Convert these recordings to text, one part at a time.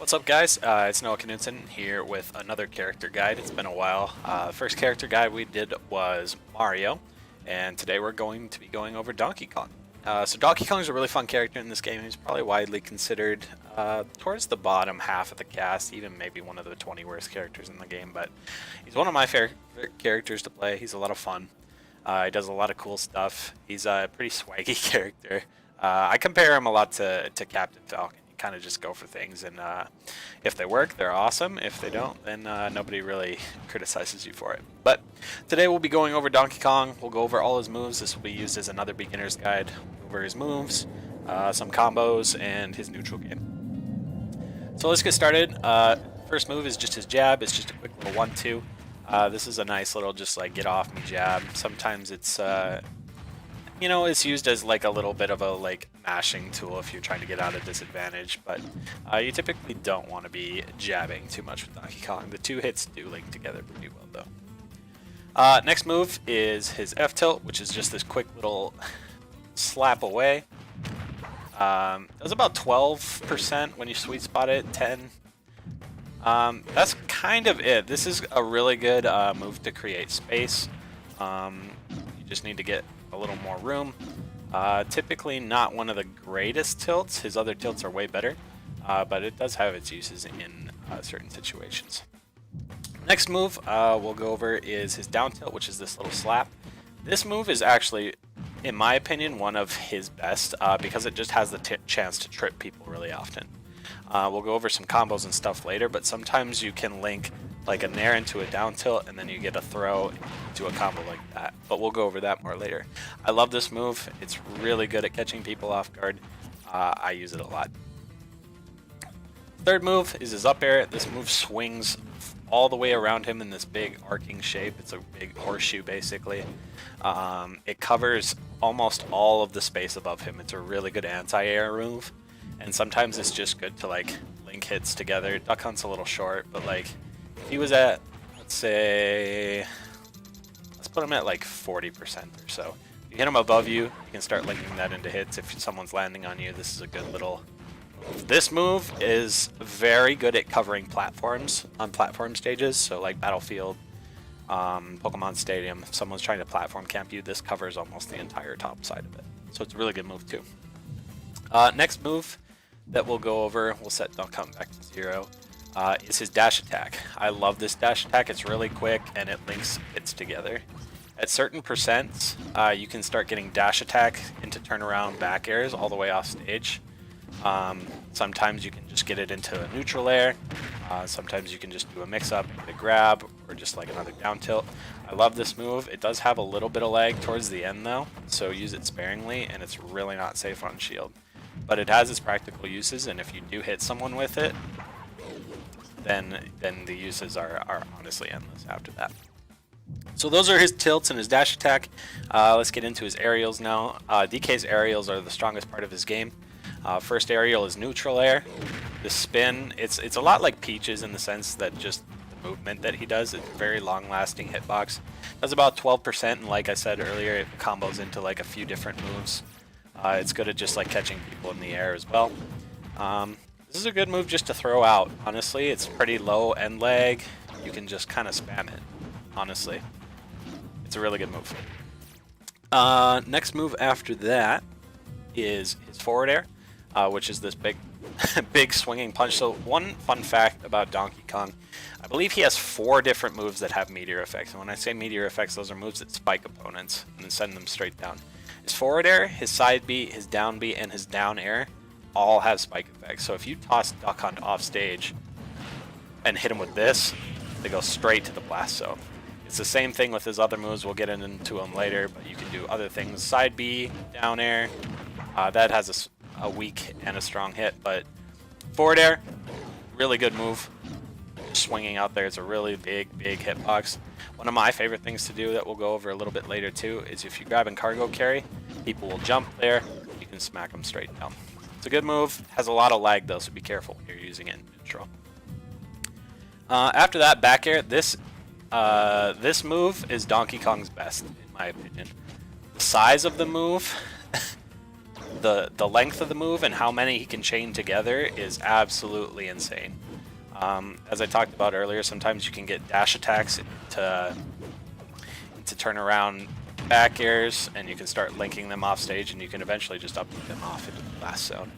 What's up, guys? It's Noah Knudsen here with another character guide. It's been a while. The first character guide we did was Mario, and today we're going to be going over Donkey Kong. So Donkey Kong is a really fun character in this game. He's probably widely considered towards the bottom half of the cast, even maybe one of the 20 worst characters in the game, but he's one of my favorite characters to play. He's a lot of fun. He does a lot of cool stuff. He's a pretty swaggy character. I compare him a lot to Captain Falcon. Kind of just go for things, and if they work, they're awesome. If they don't, then nobody really criticizes you for it. But today we'll be going over Donkey Kong. We'll go over all his moves. This will be used as another beginner's guide. We'll go over his moves, some combos, and his neutral game. So let's get started. First move is just his jab. It's just a quick little 1-2. This is a nice little just like get off me jab. Sometimes it's it's used as like a little bit of a like mashing tool if you're trying to get out of disadvantage, but you typically don't want to be jabbing too much with Donkey Kong. The two hits do link together pretty well though. Next move is his F tilt, which is just this quick little slap away. Does about 12% when you sweet spot it, 10. That's kind of it. This is a really good move to create space. You just need to get a little more room. Typically not one of the greatest tilts. His other tilts are way better, but it does have its uses in certain situations. Next move we'll go over is his down tilt, which is this little slap. This move is actually, in my opinion, one of his best because it just has the chance to trip people really often. We'll go over some combos and stuff later, but sometimes you can link like a nair into a down tilt and then you get a throw into a combo like that, but we'll go over that more later. I love this move. It's really good at catching people off guard. I use it a lot. Third move is his up air. This move swings all the way around him in this big arcing shape. It's a big horseshoe basically. It covers almost all of the space above him. It's a really good anti-air move, and sometimes it's just good to like link hits together. Duck Hunt's a little short, but like if he was at, let's say, let's put him at like 40% or so. If you hit him above you, you can start linking that into hits. If someone's landing on you, this is a good little move. This move is very good at covering platforms on platform stages, so like Battlefield, Pokemon Stadium. If someone's trying to platform camp you, this covers almost the entire top side of it. So it's a really good move too. Next move that we'll go over, we'll set Donkey Kong back to 0. Is his dash attack. I love this dash attack. It's really quick and it links hits together. At certain percents, you can start getting dash attack into turnaround back airs all the way off stage. Sometimes you can just get it into a neutral air. Sometimes you can just do a mix-up, a grab, or just like another down tilt. I love this move. It does have a little bit of lag towards the end though, so use it sparingly, and it's really not safe on shield. But it has its practical uses, and if you do hit someone with it, then the uses are honestly endless after that. So those are his tilts and his dash attack. Let's get into his aerials now. DK's aerials are the strongest part of his game. First aerial is neutral air. The spin, it's a lot like Peach's in the sense that just the movement that he does, it's a very long-lasting hitbox. Does about 12%, and like I said earlier, it combos into like a few different moves. It's good at just like catching people in the air as well. This is a good move just to throw out. Honestly, it's pretty low end lag. You can just kind of spam it. Honestly, it's a really good move. Next move after that is his forward air, which is this big, big swinging punch. So one fun fact about Donkey Kong, I believe he has 4 different moves that have meteor effects. And when I say meteor effects, those are moves that spike opponents and send them straight down. His forward air, his side B, his down B, and his down air all have spike effects. So if you toss Duck Hunt off stage and hit him with this, they go straight to the blast zone. It's the same thing with his other moves. We'll get into them later, but you can do other things. Side B, down air, that has a weak and a strong hit, but forward air, really good move. Swinging out there, it's a really big hitbox. One of my favorite things to do that we'll go over a little bit later too is if you grab and cargo carry, people will jump there, you can smack them straight down. It's a good move, has a lot of lag though, so be careful when you're using it in neutral. After that, back air, this move is Donkey Kong's best, in my opinion. The size of the move the length of the move and how many he can chain together is absolutely insane. As I talked about earlier, sometimes you can get dash attacks to turn around back airs, and you can start linking them off stage, and you can eventually just up them off into the blast zone.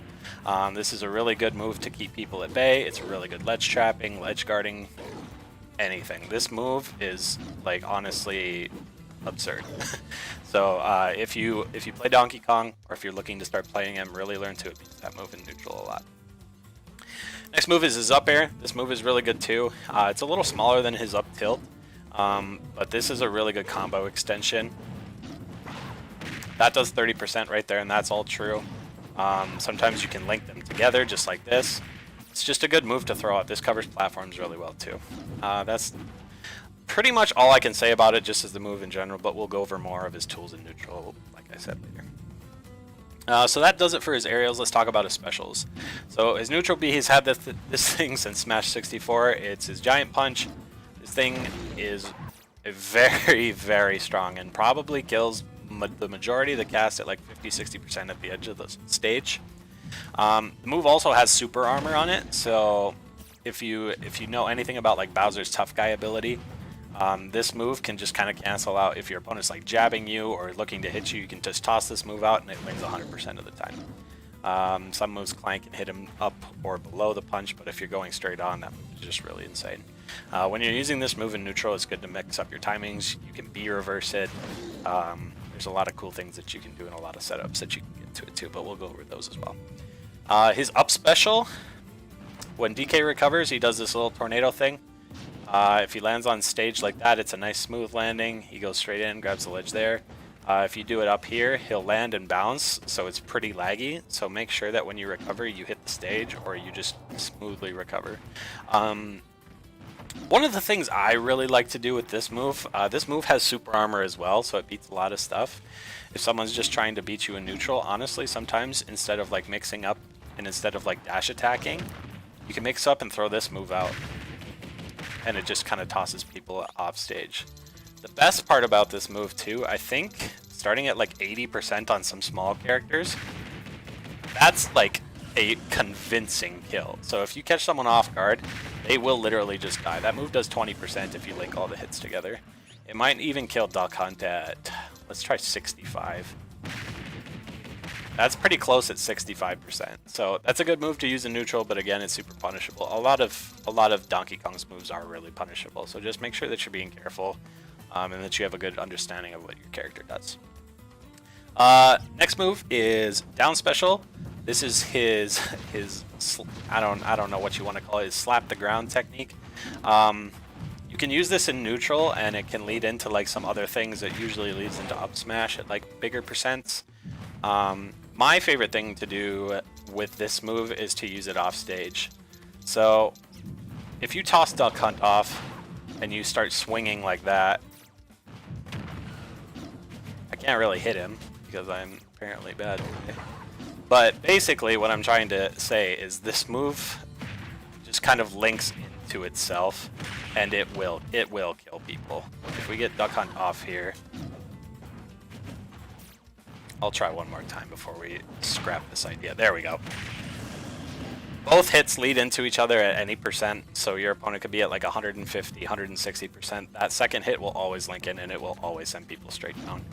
This is a really good move to keep people at bay. It's a really good ledge trapping, ledge guarding, anything. This move is like honestly absurd. So if you play Donkey Kong, or if you're looking to start playing him, really learn to abuse that move in neutral a lot. Next move is his up air. This move is really good too. It's a little smaller than his up tilt, but this is a really good combo extension. That does 30% right there, and that's all true. Sometimes you can link them together just like this. It's just a good move to throw out. This covers platforms really well too. That's pretty much all I can say about it just as the move in general, but we'll go over more of his tools in neutral, like I said later. So that does it for his aerials. Let's talk about his specials. So his neutral B, he's had this thing since Smash 64. It's his giant punch. This thing is very, very strong and probably kills the majority of the cast at like 50-60% at the edge of the stage. The move also has super armor on it, so if you know anything about like Bowser's tough guy ability, this move can just kind of cancel out. If your opponent's like jabbing you or looking to hit you, you can just toss this move out and it wins 100% of the time. Some moves Clank can hit him up or below the punch, but if you're going straight on, that move is just really insane. When you're using this move in neutral, it's good to mix up your timings. You can B reverse it. There's a lot of cool things that you can do and a lot of setups that you can get to it too, but we'll go over those as well. His up special, when DK recovers, he does this little tornado thing. If he lands on stage like that, it's a nice smooth landing. He goes straight in, grabs the ledge there. If you do it up here, he'll land and bounce, so it's pretty laggy. So make sure that when you recover, you hit the stage or you just smoothly recover. One of the things I really like to do with this move has super armor as well, so it beats a lot of stuff. If someone's just trying to beat you in neutral, honestly, sometimes instead of like mixing up and instead of like dash attacking, you can mix up and throw this move out. And it just kind of tosses people off stage. The best part about this move too, I think, starting at like 80% on some small characters, that's like a convincing kill. So if you catch someone off guard, they will literally just die. That move does 20% if you link all the hits together. It might even kill Duck Hunt at, let's try 65. That's pretty close at 65%. So that's a good move to use in neutral, but again, it's super punishable. A lot of Donkey Kong's moves are really punishable. So just make sure that you're being careful and that you have a good understanding of what your character does. Next move is down special. This is his I don't know what you want to call it, his slap the ground technique. You can use this in neutral, and it can lead into like some other things. That usually leads into up smash at like bigger percents. My favorite thing to do with this move is to use it off stage. So if you toss Duck Hunt off and you start swinging like that, I can't really hit him because I'm apparently bad. But basically what I'm trying to say is this move just kind of links into itself, and it will kill people. If we get Duck Hunt off here, I'll try one more time before we scrap this idea. There we go. Both hits lead into each other at any percent, so your opponent could be at like 150, 160%. That second hit will always link in, and it will always send people straight down.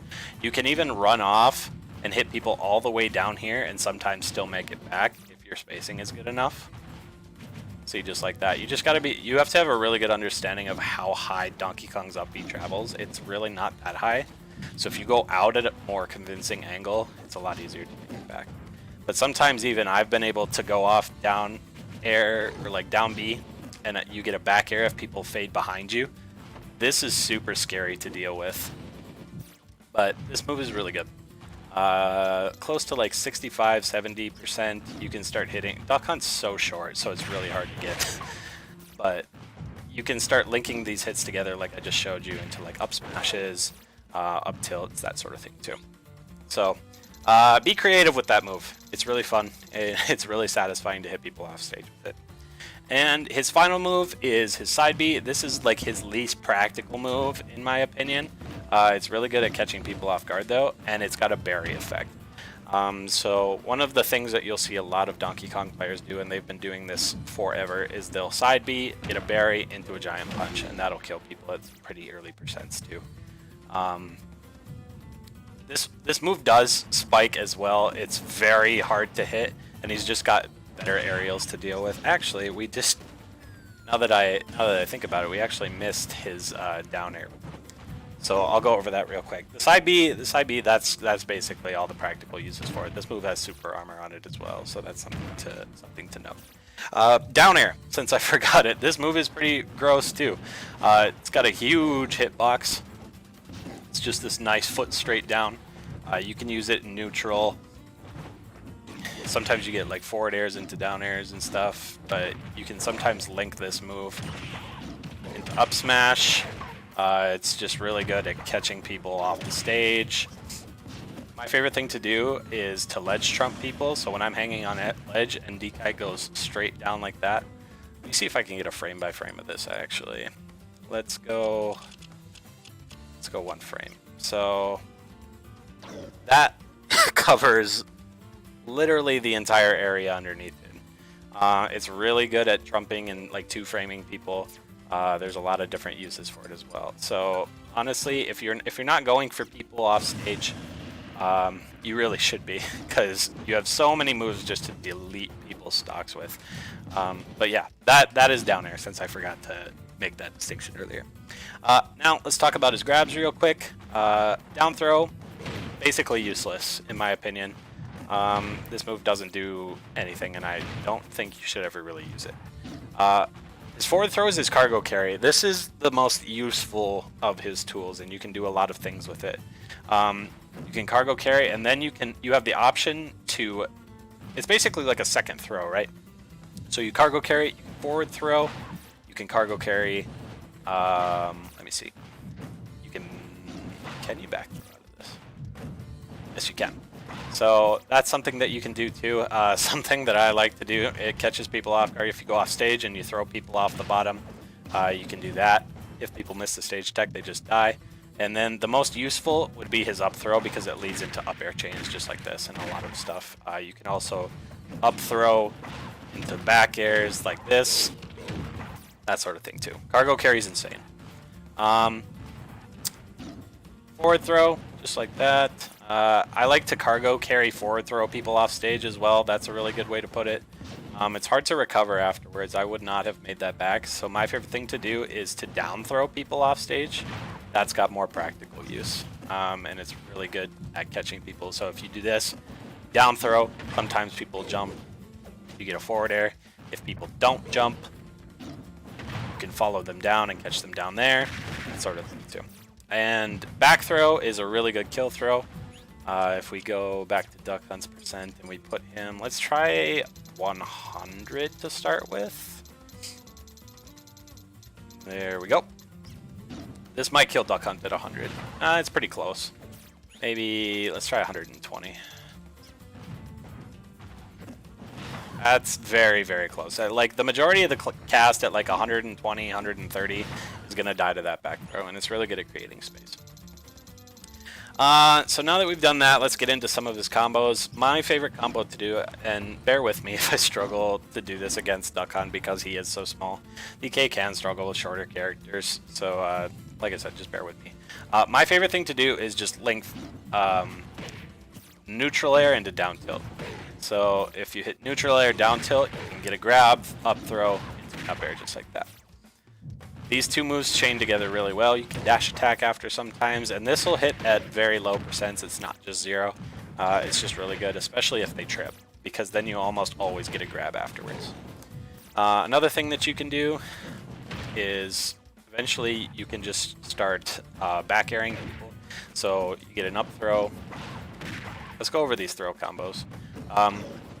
You can even run off and hit people all the way down here and sometimes still make it back if your spacing is good enough. See, just like that. You have to have a really good understanding of how high Donkey Kong's up B travels. It's really not that high. So if you go out at a more convincing angle, it's a lot easier to make it back. But sometimes even I've been able to go off down air or like down B, and you get a back air if people fade behind you. This is super scary to deal with. But this move is really good. Close to like 65-70%, you can start hitting. Duck Hunt's so short, so it's really hard to get. But you can start linking these hits together like I just showed you into like up smashes, up tilts, that sort of thing too. So be creative with that move. It's really fun. It's really satisfying to hit people off stage with it. And his final move is his side B. This is like his least practical move in my opinion. It's really good at catching people off guard though, and it's got a berry effect. So one of the things that you'll see a lot of Donkey Kong players do, and they've been doing this forever, is they'll side B, get a berry into a giant punch, and that'll kill people at pretty early percents too. This move does spike as well. It's very hard to hit, and he's just got better aerials to deal with. Actually, we just now that I think about it, we actually missed his down air. So I'll go over that real quick. The side B, that's basically all the practical uses for it. This move has super armor on it as well, so that's something to note. Down air, since I forgot it, this move is pretty gross too. It's got a huge hitbox. It's just this nice foot straight down. You can use it in neutral. Sometimes you get like forward airs into down airs and stuff, but you can sometimes link this move into up smash. It's just really good at catching people off the stage. My favorite thing to do is to ledge trump people, so when I'm hanging on a ledge and D-Kite goes straight down like that. Let me see if I can get a frame by frame of this actually. Let's go one frame. So that covers literally the entire area underneath it. It's really good at trumping and like two framing people. There's a lot of different uses for it as well. So honestly, if you're not going for people off stage, you really should be, because you have so many moves just to delete people's stocks with. But yeah, that is down air, since I forgot to make that distinction earlier. Now let's talk about his grabs real quick. Down throw, basically useless in my opinion. This move doesn't do anything, and I don't think you should ever really use it. His forward throw is his cargo carry. This is the most useful of his tools, and you can do a lot of things with it. You can cargo carry, and then you have the option to. It's basically like a second throw, right? So you cargo carry, you can forward throw, you can cargo carry. Let me see. Can you back throw out of this? Yes, you can. So that's something that you can do too. Something that I like to do, it catches people off guard. If you go off stage and you throw people off the bottom, you can do that. If people miss the stage tech, they just die. And then the most useful would be his up throw, because it leads into up air chains just like this and a lot of stuff. You can also up throw into back airs like this, that sort of thing too. Cargo carry is insane. Forward throw, just like that. I like to cargo carry forward throw people off stage as well. That's a really good way to put it. It's hard to recover afterwards. I would not have made that back. So my favorite thing to do is to down throw people off stage. That's got more practical use. And it's really good at catching people. So if you do this, down throw, sometimes people jump. You get a forward air. If people don't jump, you can follow them down and catch them down there. That sort of thing too. And back throw is a really good kill throw. If we go back to Duck Hunt's percent and we put him, let's try 100 to start with. There we go. This might kill Duck Hunt at 100. It's pretty close. Maybe let's try 120. That's very, very close. Like the majority of the cast at like 120, 130 is gonna die to that back throw, and it's really good at creating space. So now that we've done that, let's get into some of his combos. My favorite combo to do, and bear with me if I struggle to do this against Duck Hunt because he is so small. DK can struggle with shorter characters, so like I said, just bear with me. My favorite thing to do is just link neutral air into down tilt. So if you hit neutral air, down tilt, you can get a grab, up throw, into up air just like that. These two moves chain together really well. You can dash attack after sometimes, and this will hit at very low percents. It's not just 0. It's just really good, especially if they trip, because then you almost always get a grab afterwards. Another thing that you can do is eventually you can just start back airing people. So you get an up throw. Let's go over these throw combos.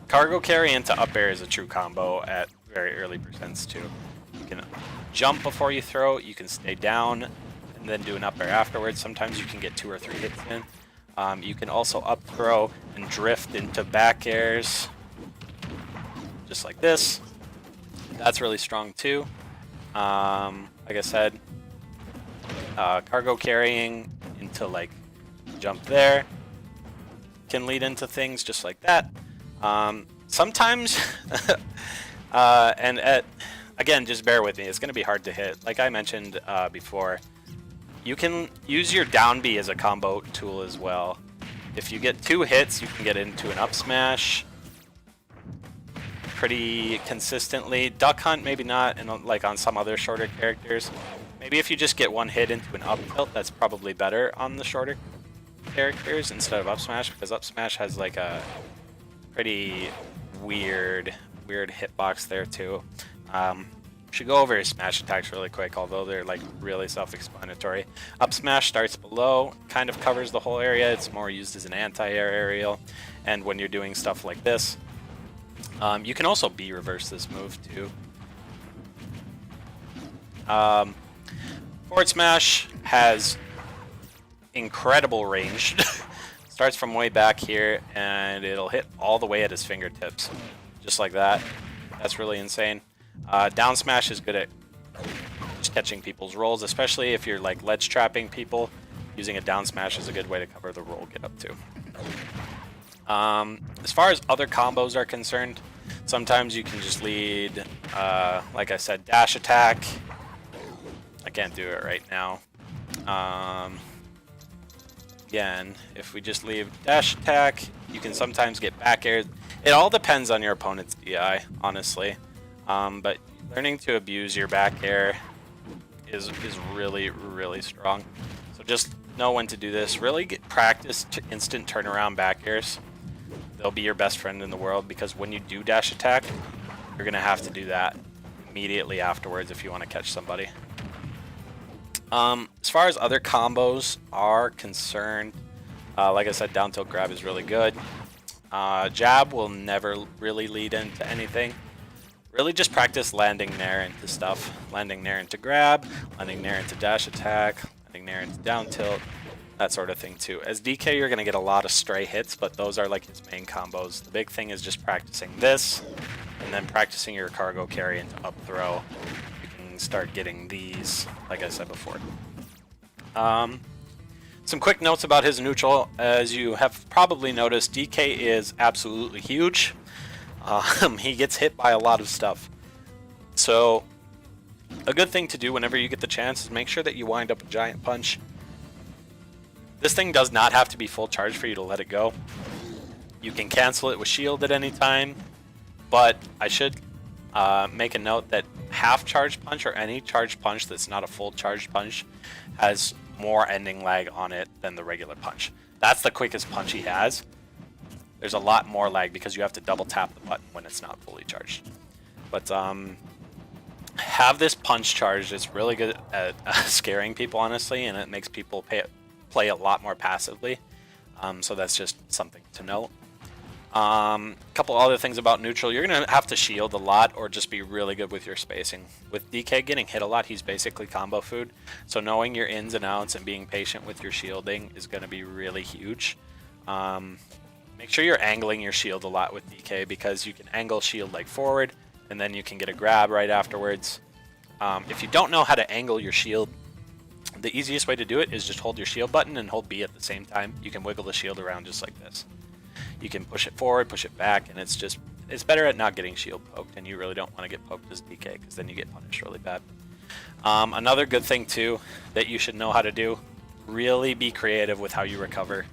Cargo carry into up air is a true combo at very early percents too. You can jump before you throw, you can stay down and then do an up air afterwards. Sometimes you can get 2 or 3 hits in. You can also up throw and drift into back airs just like this. That's really strong too. Like I said, cargo carrying into like jump there, can lead into things just like that. Sometimes, again, just bear with me. It's going to be hard to hit. Like I mentioned before, you can use your down B as a combo tool as well. If you get 2 hits, you can get into an up smash pretty consistently. Duck Hunt, maybe not, and like on some other shorter characters. Maybe if you just get 1 hit into an up tilt, that's probably better on the shorter characters instead of up smash, because up smash has like a pretty weird hitbox there too. Should go over his smash attacks really quick, although they're like really self-explanatory. Up smash starts below, kind of covers the whole area. It's more used as an anti-air aerial, and when you're doing stuff like this, you can also B reverse this move too. Forward smash has incredible range. Starts from way back here, and it'll hit all the way at his fingertips, just like that. That's really insane. Down smash is good at just catching people's rolls, especially if you're like ledge trapping people. Using a down smash is a good way to cover the roll get up to. As far as other combos are concerned, sometimes you can just lead, like I said, dash attack. I can't do it right now. Again, if we just leave dash attack, you can sometimes get back air. It all depends on your opponent's DI, honestly. But learning to abuse your back air is really, really strong. So just know when to do this. Really practice instant turnaround back airs. They'll be your best friend in the world, because when you do dash attack, you're going to have to do that immediately afterwards if you want to catch somebody. As far as other combos are concerned, like I said, down tilt grab is really good. Jab will never really lead into anything. Really just practice landing nair into stuff. Landing nair into grab, landing nair into dash attack, landing nair into down tilt, that sort of thing too. As DK, you're going to get a lot of stray hits, but those are like his main combos. The big thing is just practicing this, and then practicing your cargo carry into up throw. You can start getting these, like I said before. Some quick notes about his neutral. As you have probably noticed, DK is absolutely huge. He gets hit by a lot of stuff. So a good thing to do whenever you get the chance is make sure that you wind up a giant punch. This thing does not have to be full charge for you to let it go. You can cancel it with shield at any time, but I should make a note that half charge punch or any charge punch that's not a full charged punch has more ending lag on it than the regular punch. That's the quickest punch he has. There's a lot more lag because you have to double tap the button when it's not fully charged. But have this punch charged. It's really good at scaring people, honestly, and it makes people play a lot more passively. So that's just something to note. A couple other things about neutral. You're going to have to shield a lot or just be really good with your spacing. With DK getting hit a lot, he's basically combo food. So knowing your ins and outs and being patient with your shielding is going to be really huge. Make sure you're angling your shield a lot with DK, because you can angle shield like forward, and then you can get a grab right afterwards. If you don't know how to angle your shield, the easiest way to do it is just hold your shield button and hold B at the same time. You can wiggle the shield around just like this. You can push it forward, push it back, and it's better at not getting shield poked, and you really don't want to get poked as DK, because then you get punished really bad. Another good thing too that you should know how to do, really be creative with how you recover.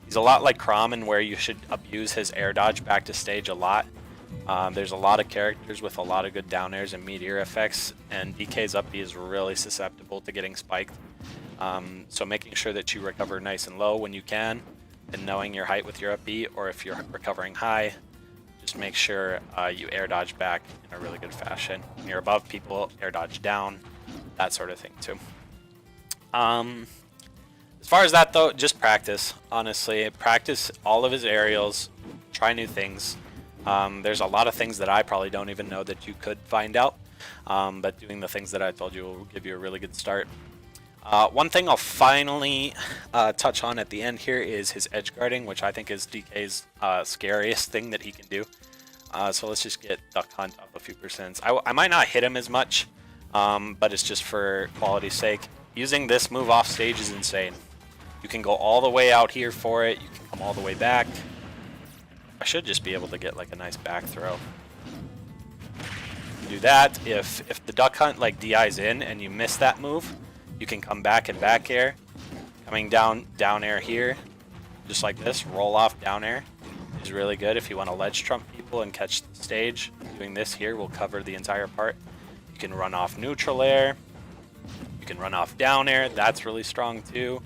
He's a lot like Chrom, in where you should abuse his air dodge back to stage a lot. There's a lot of characters with a lot of good down airs and meteor effects, and DK's up B is really susceptible to getting spiked. So making sure that you recover nice and low when you can, and knowing your height with your up B, or if you're recovering high, just make sure you air dodge back in a really good fashion. When you're above people, air dodge down, that sort of thing too. As far as that though, just practice, honestly. Practice all of his aerials, try new things. There's a lot of things that I probably don't even know that you could find out, but doing the things that I told you will give you a really good start. One thing I'll finally touch on at the end here is his edge guarding, which I think is DK's scariest thing that he can do. So let's just get Duck Hunt up a few percents. I might not hit him as much, but it's just for quality's sake. Using this move off stage is insane. You can go all the way out here for it. You can come all the way back. I should just be able to get like a nice back throw. Do that. If the duck hunt like DIs in and you miss that move, you can come back and back air. Coming down air here, just like this, roll off down air is really good if you want to ledge trump people and catch the stage. Doing this here will cover the entire part. You can run off neutral air. You can run off down air. That's really strong too.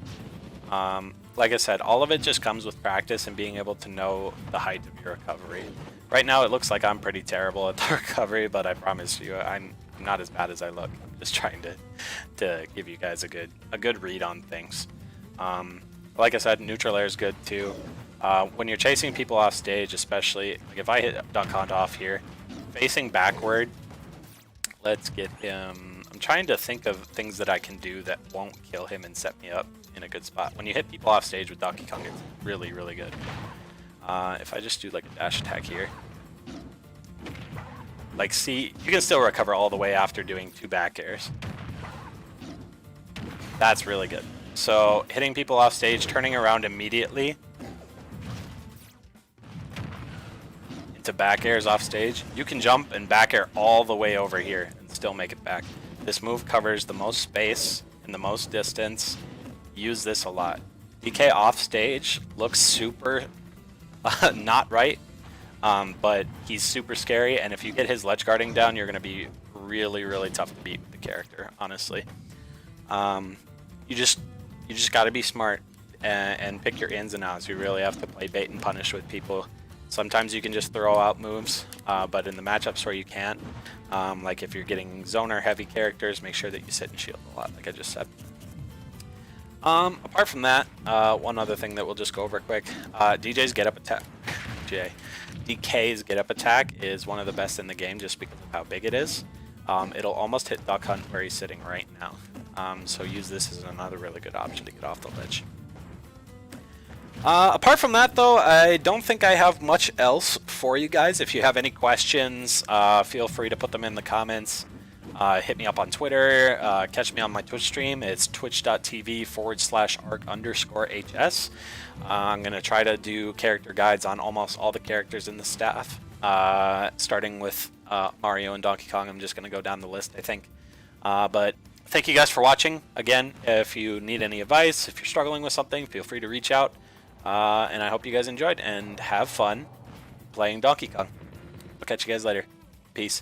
Like I said, all of it just comes with practice and being able to know the height of your recovery. Right now it looks like I'm pretty terrible at the recovery, but I promise you I'm not as bad as I look. I'm just trying to give you guys a good read on things. Like I said, neutral air is good too. When you're chasing people off stage, especially, like if I hit duck hunt off here, facing backward, let's get him. I'm trying to think of things that I can do that won't kill him and set me up in a good spot. When you hit people off stage with Donkey Kong, it's really, really good. If I just do like a dash attack here, like see, you can still recover all the way after doing 2 back airs. That's really good. So hitting people off stage, turning around immediately into back airs off stage. You can jump and back air all the way over here and still make it back. This move covers the most space and the most distance. Use this a lot. DK off stage looks super not right, but he's super scary, and if you get his ledge guarding down, you're going to be really, really tough to beat with the character, honestly. You just got to be smart and pick your ins and outs. You really have to play bait and punish with people. Sometimes you can just throw out moves, but in the matchups where you can't, like if you're getting zoner heavy characters, make sure that you sit and shield a lot, like I just said. Apart from that, one other thing that we'll just go over quick, DK's get up attack is one of the best in the game just because of how big it is. It'll almost hit Duck Hunt where he's sitting right now. So use this as another really good option to get off the ledge. Apart from that though, I don't think I have much else for you guys. If you have any questions, feel free to put them in the comments. Hit me up on Twitter, catch me on my Twitch stream. It's twitch.tv/arc_HS. I'm going to try to do character guides on almost all the characters in the staff, starting with Mario and Donkey Kong. I'm just going to go down the list, I think. But thank you guys for watching. Again, if you need any advice, if you're struggling with something, feel free to reach out. And I hope you guys enjoyed and have fun playing Donkey Kong. I'll catch you guys later. Peace.